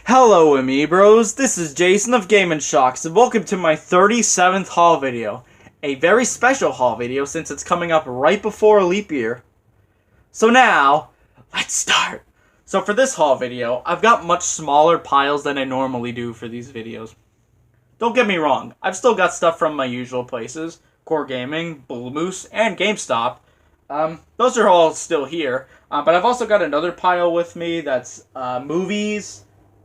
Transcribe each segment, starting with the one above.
Hello amiibros, this is Jason of games.It'll, and welcome to my 37th haul video. A very special haul video since it's coming up right before a leap year. So now, let's start. So for this haul video, I've got much smaller piles than I normally do for these videos. Don't get me wrong, I've still got stuff from my usual places, Core Gaming, Bull Moose, and GameStop. Those are all still here, but I've also got another pile with me that's movies,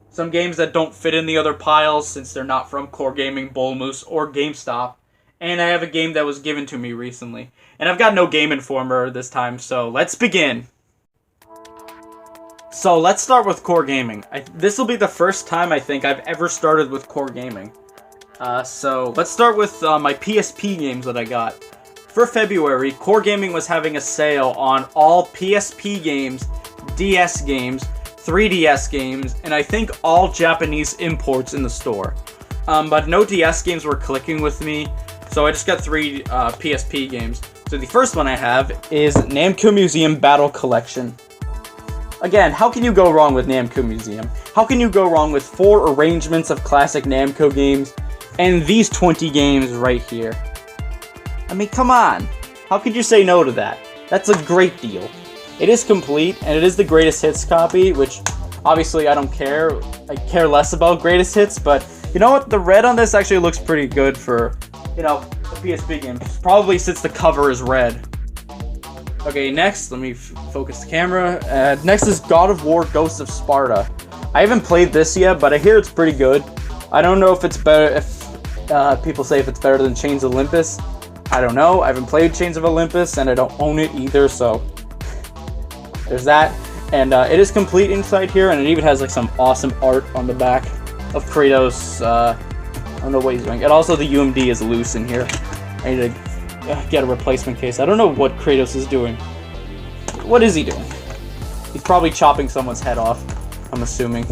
some games that don't fit in the other piles since they're not from Core Gaming, Bull Moose, or GameStop, and I have a game that was given to me recently. And I've got no Game Informer this time, so let's begin. So let's start with Core Gaming. This will be the first time I think I've ever started with Core Gaming. So let's start with my PSP games that I got. For February, Core Gaming was having a sale on all PSP games, DS games, 3DS games, and I think all Japanese imports in the store. But no DS games were clicking with me, so I just got 3 PSP games. So the first one I have is Namco Museum Battle Collection. Again, how can you go wrong with Namco Museum? How can you go wrong with 4 arrangements of classic Namco games and these 20 games right here? I mean, come on. How could you say no to that? That's a great deal. It is complete, and it is the greatest hits copy, which obviously I don't care. I care less about greatest hits, but you know what? The red on this actually looks pretty good for, you know, a PSP game. Probably since the cover is red. Okay, next, let me focus the camera. Next is God of War Ghost of Sparta. I haven't played this yet, but I hear it's pretty good. I don't know if it's better, if people say if it's better than Chains of Olympus. I don't know. I haven't played Chains of Olympus, and I don't own it either, so there's that. And it is complete inside here, and it even has like some awesome art on the back of Kratos. I don't know what he's doing. And also the UMD is loose in here. I need to get a replacement case. I don't know what Kratos is doing. What is he doing? He's probably chopping someone's head off, I'm assuming.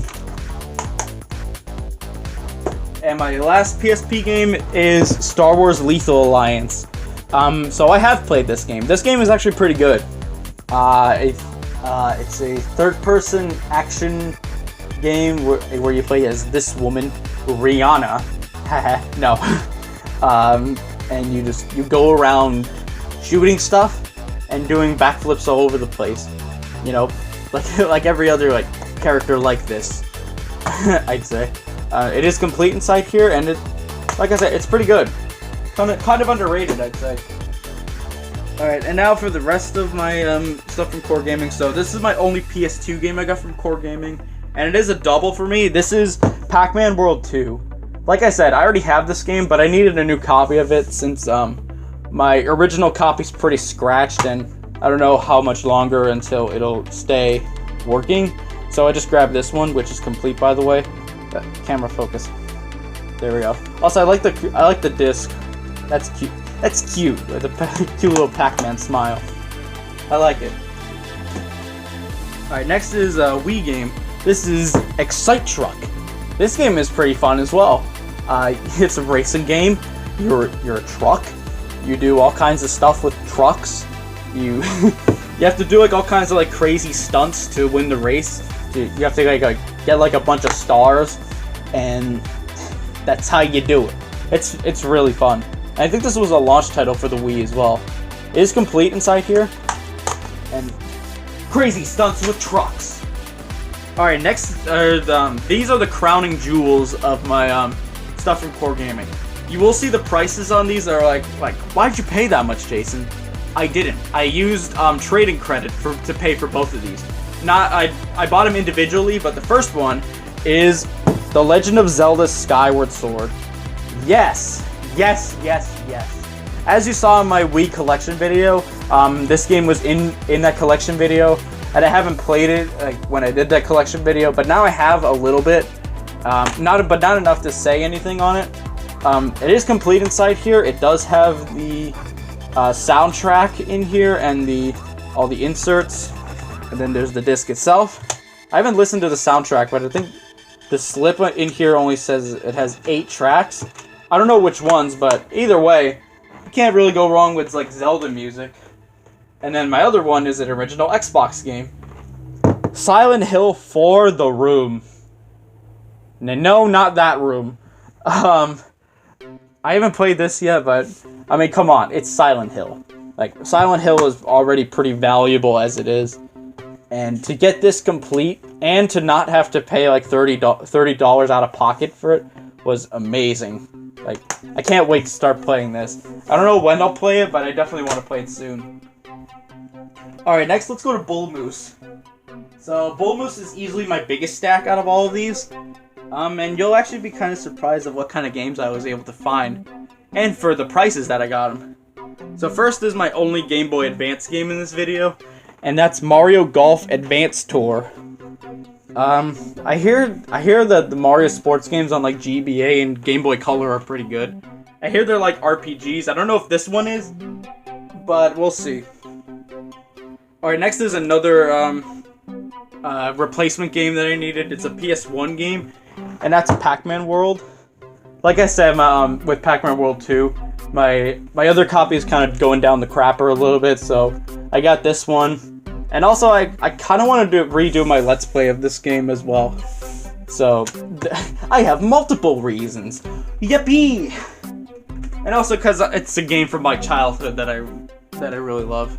And my last PSP game is Star Wars Lethal Alliance. So I have played this game. This game is actually pretty good. It's a third-person action game where you play as this woman, Rihanna. No. And you go around shooting stuff and doing backflips all over the place. You know, like every other character like this, I'd say. It is complete inside here, and like I said, it's pretty good. Kind of underrated, I'd say. Alright, and now for the rest of my stuff from Core Gaming. So this is my only PS2 game I got from Core Gaming, and it is a double for me. This is Pac-Man World 2. Like I said, I already have this game, but I needed a new copy of it since my original copy's pretty scratched, and I don't know how much longer until it'll stay working. So I just grabbed this one, which is complete, by the way. Camera focus. There we go. Also, I like the disc. That's cute. That's cute. The cute little Pac-Man smile. I like it. Alright, next is a Wii game. This is Excite Truck. This game is pretty fun as well. It's a racing game. You're a truck. You do all kinds of stuff with trucks. You have to do all kinds of crazy stunts to win the race. You have to get a bunch of stars, and that's how you do it. It's really fun. And I think this was a launch title for the Wii as well. It is complete inside here, and crazy stunts with trucks. All right, next these are the crowning jewels of my stuff from Core Gaming. You will see the prices on these are like why'd you pay that much, Jason? I didn't. I used trading credit to pay for both of these. I bought them individually, but the first one is the Legend of Zelda Skyward Sword. Yes. Yes, yes, yes. As you saw in my Wii collection video, this game was in that collection video, and I haven't played it when I did that collection video, but now I have a little bit, not enough to say anything on it. It is complete inside here. It does have the soundtrack in here and all the inserts, and then there's the disc itself. I haven't listened to the soundtrack, but I think the slip in here only says it has 8 tracks. I don't know which ones, but either way, you can't really go wrong with Zelda music. And then my other one is an original Xbox game. Silent Hill for The Room. No, not that room. I haven't played this yet, but I mean, come on, it's Silent Hill. Like, Silent Hill is already pretty valuable as it is. And to get this complete, and to not have to pay like $30 out of pocket for it, was amazing. Like, I can't wait to start playing this. I don't know when I'll play it, but I definitely want to play it soon. Alright, next let's go to Bull Moose. So, Bull Moose is easily my biggest stack out of all of these. And you'll actually be kind of surprised of what kind of games I was able to find. And for the prices that I got them. So first is my only Game Boy Advance game in this video. And that's Mario Golf Advance Tour. I hear that the Mario sports games on like GBA and Game Boy Color are pretty good. I hear they're like RPGs. I don't know if this one is, but we'll see. Alright, next is another replacement game that I needed. It's a PS1 game, and that's Pac-Man World. Like I said, with Pac-Man World 2, my other copy is kind of going down the crapper a little bit, so I got this one. And also, I kind of want to redo my Let's Play of this game as well. So, I have multiple reasons. Yippee! And also because it's a game from my childhood that I really love.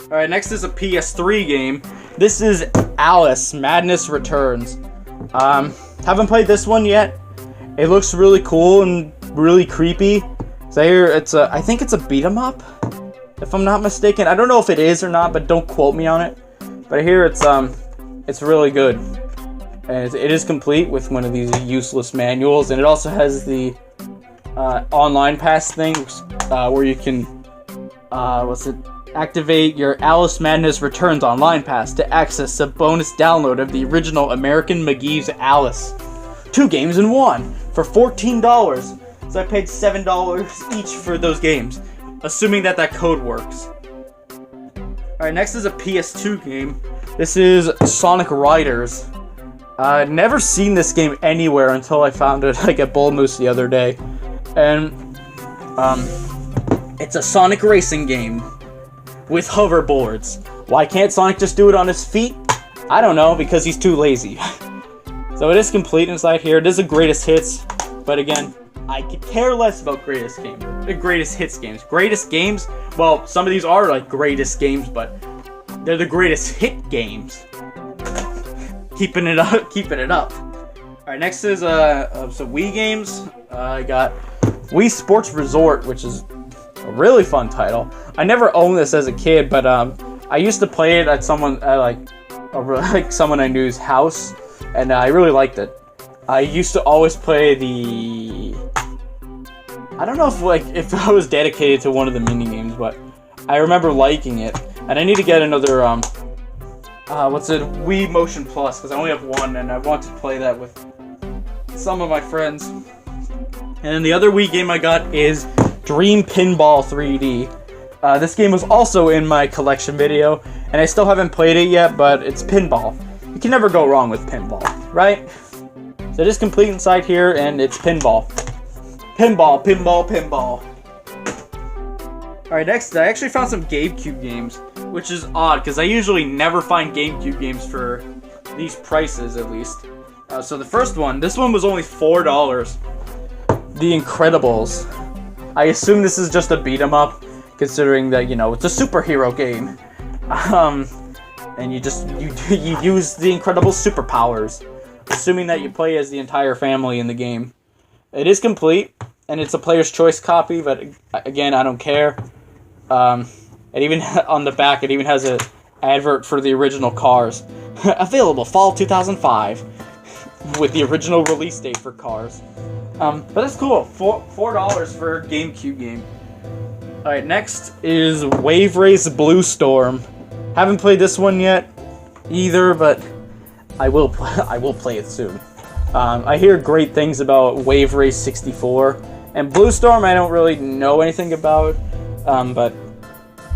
Alright, next is a PS3 game. This is Alice Madness Returns. Haven't played this one yet. It looks really cool and really creepy. So here I think it's a beat 'em up, if I'm not mistaken. I don't know if it is or not, but don't quote me on it. But I hear it's really good. And it is complete with one of these useless manuals, and it also has the online pass thing, where you can activate your Alice Madness Returns online pass to access a bonus download of the original American McGee's Alice. 2 games in 1 for $14. So I paid $7 each for those games, assuming that code works. Alright, next is a PS2 game. This is Sonic Riders. Never seen this game anywhere until I found it like at Bull Moose the other day. And it's a Sonic racing game with hoverboards. Why can't Sonic just do it on his feet? I don't know, because he's too lazy. So it is complete inside here. It is a greatest hits, but again, I could care less about greatest hits games. Greatest games, well, some of these are like greatest games, but they're the greatest hit games. Keeping it up. Alright, next is some Wii games. I got Wii Sports Resort, which is a really fun title. I never owned this as a kid, but I used to play it at someone I knew's house, and I really liked it. I used to always play the... I don't know if I was dedicated to one of the mini games, but I remember liking it. And I need to get another Wii Motion Plus, because I only have one, and I want to play that with some of my friends. And then the other Wii game I got is Dream Pinball 3D. This game was also in my collection video, and I still haven't played it yet, but it's pinball. You can never go wrong with pinball, right? So it is complete inside here, and it's pinball. Pinball, pinball, pinball. Alright, next, I actually found some GameCube games, which is odd, because I usually never find GameCube games for these prices, at least. So the first one, this one was only $4. The Incredibles. I assume this is just a beat 'em up, considering that, you know, it's a superhero game. And you use the Incredibles superpowers, assuming that you play as the entire family in the game. It is complete, and it's a player's choice copy, but again, I don't care. It even on the back, it even has an advert for the original Cars. Available fall 2005, with the original release date for Cars. But that's cool. $4 for a GameCube game. Alright, next is Waverace Blue Storm. Haven't played this one yet either, but I will play it soon. I hear great things about Waverace 64, and Blue Storm I don't really know anything about, but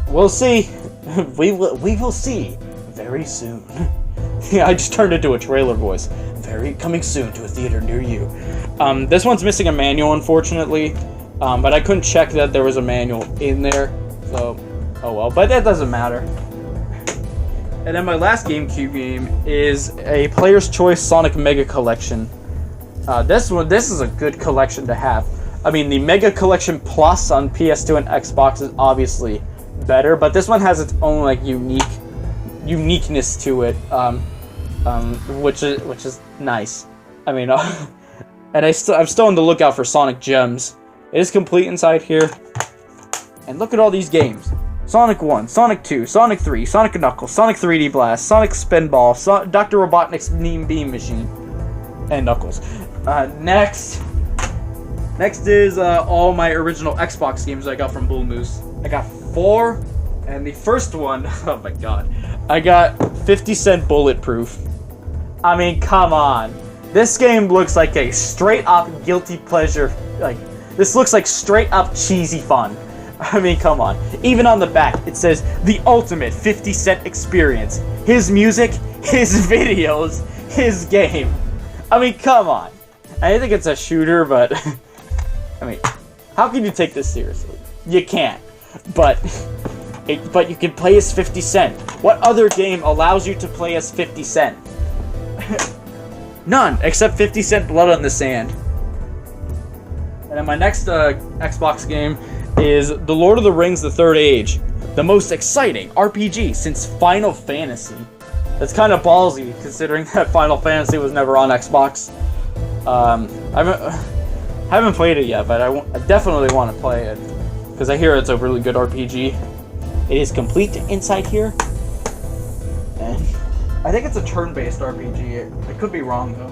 we'll see. we will see very soon. Yeah, I just turned into a trailer voice. Coming soon to a theater near you. This one's missing a manual, unfortunately, but I couldn't check that there was a manual in there, so oh well. But that doesn't matter. And then my last GameCube game is a Player's Choice Sonic Mega Collection. This is a good collection to have. I mean, the Mega Collection Plus on PS2 and Xbox is obviously better, but this one has its own like uniqueness to it, which is nice. I mean, and I'm still on the lookout for Sonic Gems. It is complete inside here, and look at all these games: Sonic 1, Sonic 2, Sonic 3, Sonic & Knuckles, Sonic 3D Blast, Sonic Spinball, Dr. Robotnik's Beam Machine, and Knuckles. Next is all my original Xbox games I got from Bull Moose. I got 4, and the first one, oh my god, I got 50 Cent Bulletproof. I mean, come on. This game looks like a straight-up guilty pleasure. Like, this looks like straight-up cheesy fun. I mean, come on. Even on the back, it says, the ultimate 50 Cent experience. His music, his videos, his game. I mean, come on. I think it's a shooter, but... I mean, how can you take this seriously? You can't. But you can play as 50 Cent. What other game allows you to play as 50 Cent? None, except 50 Cent Blood on the Sand. And then my next Xbox game is The Lord of the Rings: The Third Age. The most exciting RPG since Final Fantasy. That's kind of ballsy, considering that Final Fantasy was never on Xbox. I haven't played it yet, but I definitely want to play it, because I hear it's a really good RPG. It is complete inside here, and I think it's a turn-based RPG. I could be wrong, though.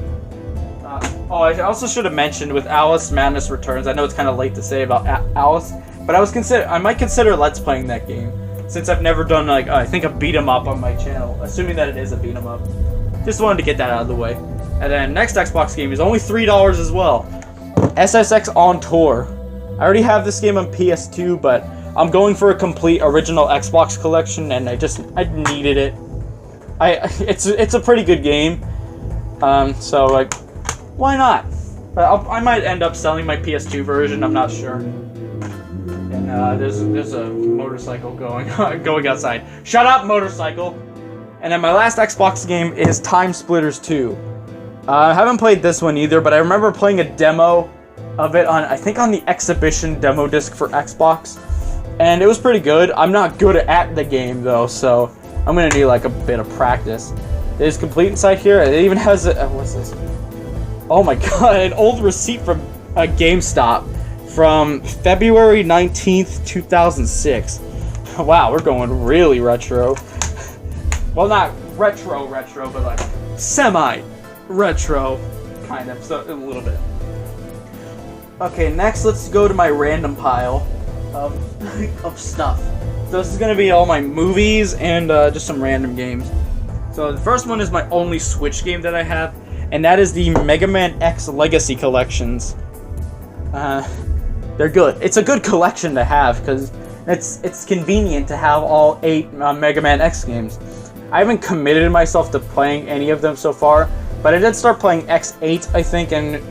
I also should have mentioned with Alice Madness Returns, I know it's kind of late to say about Alice, but I might consider Let's playing that game, since I've never done, like, I think a beat-em-up on my channel, assuming that it is a beat-em-up. Just wanted to get that out of the way. And then next Xbox game is only $3 as well. SSX On Tour. I already have this game on PS2, but I'm going for a complete original Xbox collection, and I needed it. It's a pretty good game, so like, why not? But I might end up selling my PS2 version. I'm not sure. And there's a motorcycle going outside. Shut up, motorcycle! And then my last Xbox game is Timesplitters 2. I haven't played this one either, but I remember playing a demo of it I think on the Exhibition demo disc for Xbox, and it was pretty good. I'm not good at the game though, so I'm gonna need like a bit of practice. It is complete inside here. It even has what's this? Oh my god, an old receipt from GameStop from February 19th, 2006. Wow, we're going really retro. Well, not retro, but like semi-retro, kind of, so a little bit. Okay, next let's go to my random pile of stuff. So this is going to be all my movies and just some random games. So the first one is my only Switch game that I have, and that is the Mega Man X Legacy Collections. They're good. It's a good collection to have, because it's convenient to have all 8 Mega Man X games. I haven't committed myself to playing any of them so far, but I did start playing X8, I think, and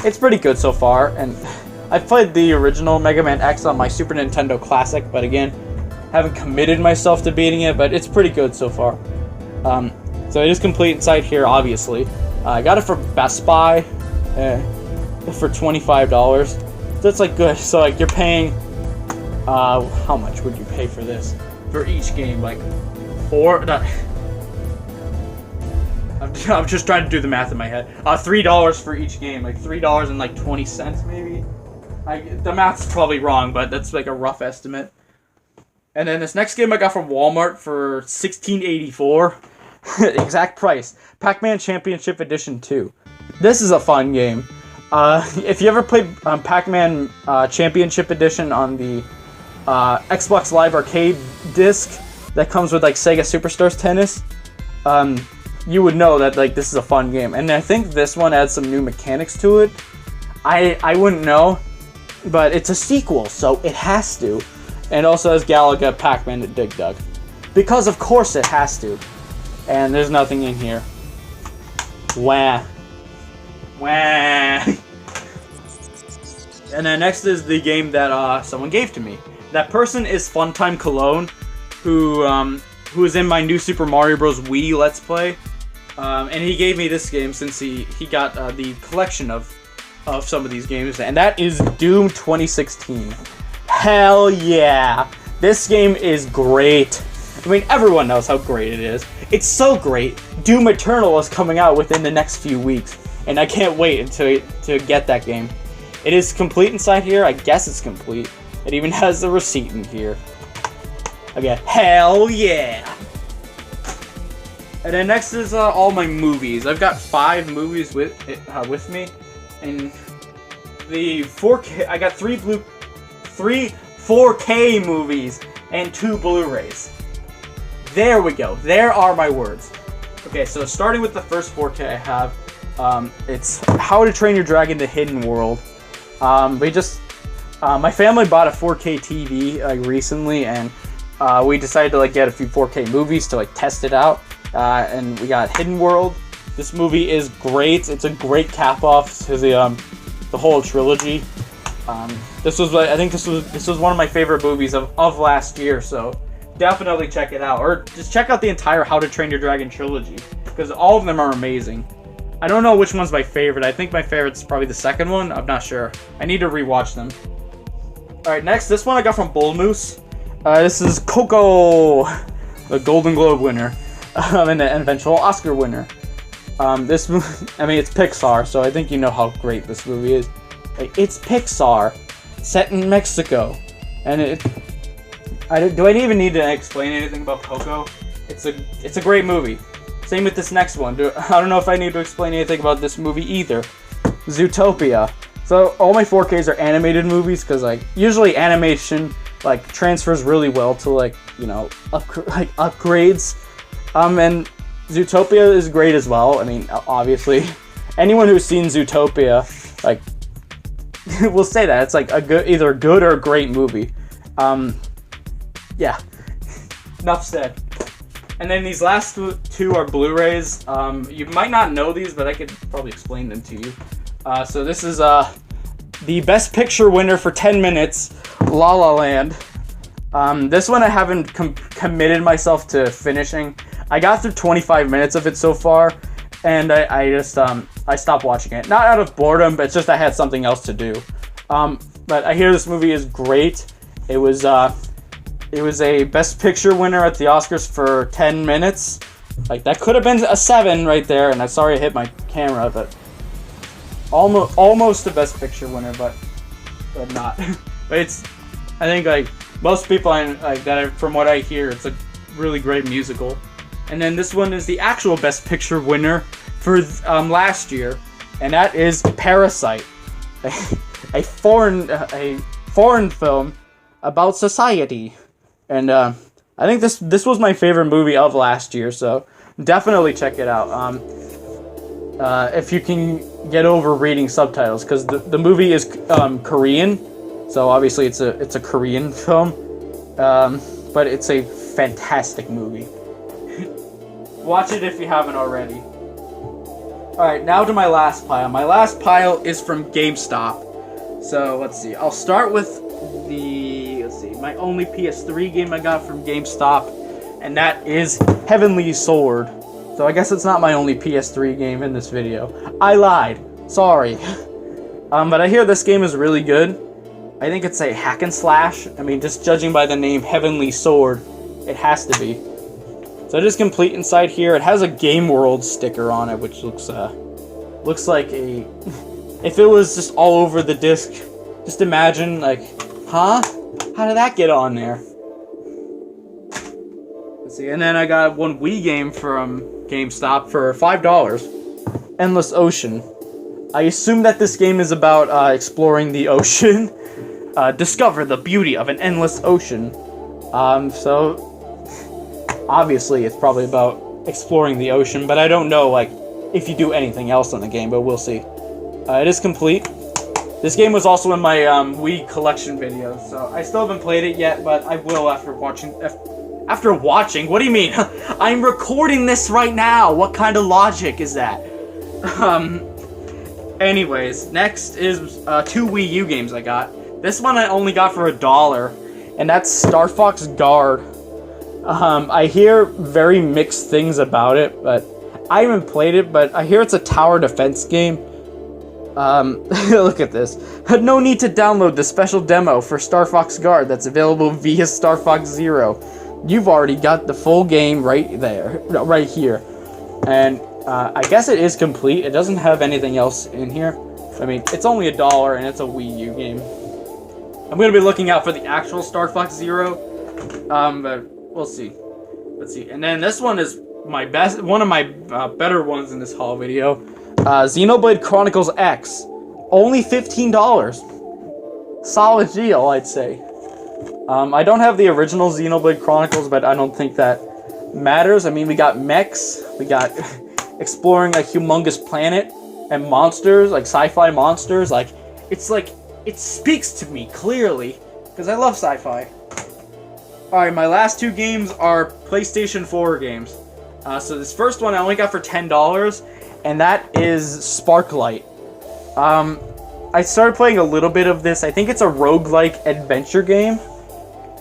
it's pretty good so far. And I've played the original Mega Man X on my Super Nintendo Classic, but again, haven't committed myself to beating it, but it's pretty good so far. So it is complete inside here, obviously. I got it from Best Buy for $25. That's like good. So like you're paying, how much would you pay for this? For each game, like I'm just trying to do the math in my head. $3 for each game, like $3.20 maybe. The math's probably wrong, but that's like a rough estimate. And then this next game I got from Walmart for $16.84. Exact price. Pac-Man Championship Edition 2. This is a fun game. If you ever played Pac-Man Championship Edition on the Xbox Live Arcade disc that comes with like Sega Superstars Tennis, you would know that like this is a fun game. And I think this one adds some new mechanics to it. I wouldn't know, but it's a sequel, so it has to. And also has Galaga, Pac-Man, and Dig Dug. Because of course it has to. And there's nothing in here. Wah. Wah. And then next is the game that someone gave to me. That person is Funtime Cologne, who is in my new Super Mario Bros. Wii Let's Play. And he gave me this game since he got the collection of some of these games, and that is Doom 2016. Hell yeah! This game is great. I mean, everyone knows how great it is. It's so great. Doom Eternal is coming out within the next few weeks, and I can't wait to get that game. It is complete inside here. I guess it's complete. It even has the receipt in here. Again, hell yeah! And then next is all my movies. I've got 5 movies with me, and the 4K. I got 3 4K movies and 2 Blu-rays. There we go. There are my words. Okay, so starting with the first 4K I have, it's How to Train Your Dragon: The Hidden World. My family bought a 4K TV recently, and we decided to get a few 4K movies to test it out. And we got Hidden World. This movie is great. It's a great cap off to the whole trilogy. This was one of my favorite movies of last year. So definitely check it out, or just check out the entire How to Train Your Dragon trilogy, because all of them are amazing. I don't know which one's my favorite. I think my favorite's probably the second one. I'm not sure. I need to rewatch them. Alright, next, this one I got from Bull Moose. This is Coco, the Golden Globe winner, and an eventual Oscar winner. This movie, I mean, it's Pixar, so I think you know how great this movie is. It's Pixar, set in Mexico, and do I even need to explain anything about Coco? It's a great movie. Same with this next one. I don't know if I need to explain anything about this movie either. Zootopia. So all my 4Ks are animated movies, because usually animation transfers really well to upgrades. And Zootopia is great as well. I mean, obviously, anyone who's seen Zootopia will say that it's either a good or a great movie. Yeah. Enough said. And then these last 2 are Blu-rays. You might not know these, but I could probably explain them to you. So this is the Best Picture winner for 10 minutes, La La Land. This one I haven't committed myself to finishing. I got through 25 minutes of it so far, and I stopped watching it. Not out of boredom, but it's just I had something else to do. But I hear this movie is great. It was a Best Picture winner at the Oscars for 10 minutes. That could have been a 7 right there, and I'm sorry I hit my camera, but almost a Best Picture winner, but not. But I think most people from what I hear, it's a really great musical. And then this one is the actual Best Picture winner for last year, and that is Parasite, a foreign film about society. And I think this was my favorite movie of last year, so definitely check it out. If you can get over reading subtitles, because the movie is Korean, so obviously it's a Korean film, but it's a fantastic movie. Watch it if you haven't already. Alright, now to my last pile. My last pile is from GameStop. So let's see. I'll start with my only PS3 game I got from GameStop, and that is Heavenly Sword. So I guess it's not my only PS3 game in this video. I lied. Sorry. But I hear this game is really good. I think it's a hack and slash. I mean, just judging by the name Heavenly Sword, it has to be. So it is complete inside here. It has a Game World sticker on it, which looks like a... If it was just all over the disc, just imagine, huh? How did that get on there? Let's see, and then I got one Wii game from GameStop for $5. Endless Ocean. I assume that this game is about exploring the ocean. Discover the beauty of an endless ocean. So obviously it's probably about exploring the ocean, but I don't know if you do anything else in the game, but we'll see. It is complete. This game was also in my Wii collection video, so I still haven't played it yet, but I will after watching. After watching? What do you mean? I'm recording this right now. What kind of logic is that? Anyways, next is 2 Wii U games I got. This one I only got for $1, and that's Starfox Guard. I hear very mixed things about it, but I haven't played it, but I hear it's a tower defense game. Look at this. No need to download the special demo for Starfox Guard that's available via Starfox Zero. You've already got the full game right there, right here. And I guess it is complete. It doesn't have anything else in here. I mean, it's only $1 and it's a Wii U game. I'm going to be looking out for the actual Starfox Zero. But we'll see. Let's see. And then this one is one of my better ones in this haul video. Xenoblade Chronicles X. Only $15. Solid deal, I'd say. I don't have the original Xenoblade Chronicles, but I don't think that matters. I mean, we got mechs. We got exploring a humongous planet and monsters, like sci-fi monsters. Like, it speaks to me clearly because I love sci-fi. Alright, my last two games are PlayStation 4 games. So this first one I only got for $10, and that is Sparklight. I started playing a little bit of this. I think it's a roguelike adventure game.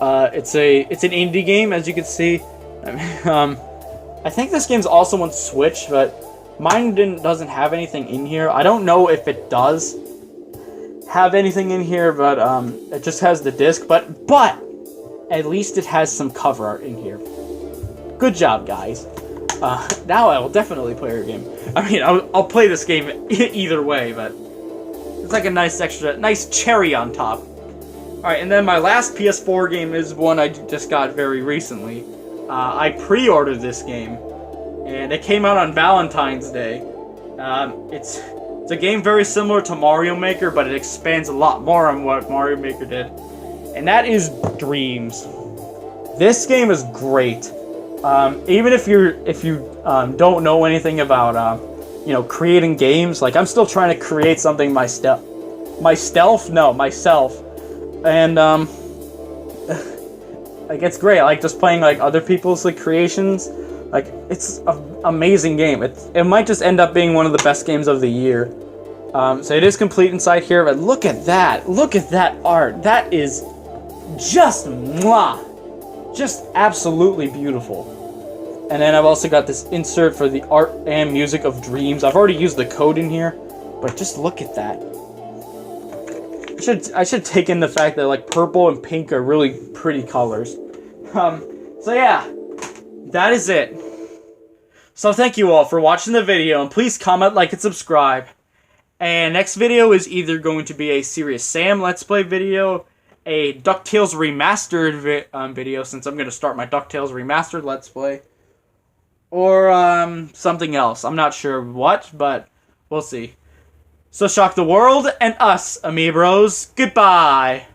It's an indie game, as you can see. I think this game's also on Switch, but mine doesn't have anything in here. I don't know if it does have anything in here, but it just has the disc. But at least it has some cover art in here. Good job, guys. Now I will definitely play your game. I mean, I'll play this game either way, but it's like a nice cherry on top. Alright, and then my last PS4 game is one I just got very recently. I pre-ordered this game, and it came out on Valentine's Day. It's a game very similar to Mario Maker, but it expands a lot more on what Mario Maker did. And that is Dreams. This game is great. Even if you don't know anything about creating games, like I'm still trying to create something myself. And like it's great. I like just playing like other people's like creations. Like it's an amazing game. It might just end up being one of the best games of the year. So it is complete inside here, but look at that. Look at that art. That is just mwah. Just absolutely beautiful. And then I've also got this insert for the art and music of Dreams. I've already used the code in here, but just look at that. I should take in the fact that like purple and pink are really pretty colors. So yeah, that is it. So thank you all for watching the video, and please comment, like, and subscribe. And next video is either going to be a Serious Sam Let's Play video, a DuckTales Remastered video, since I'm going to start my DuckTales Remastered Let's Play, or something else. I'm not sure what, but we'll see. So shock the world and us, amiibros. Goodbye!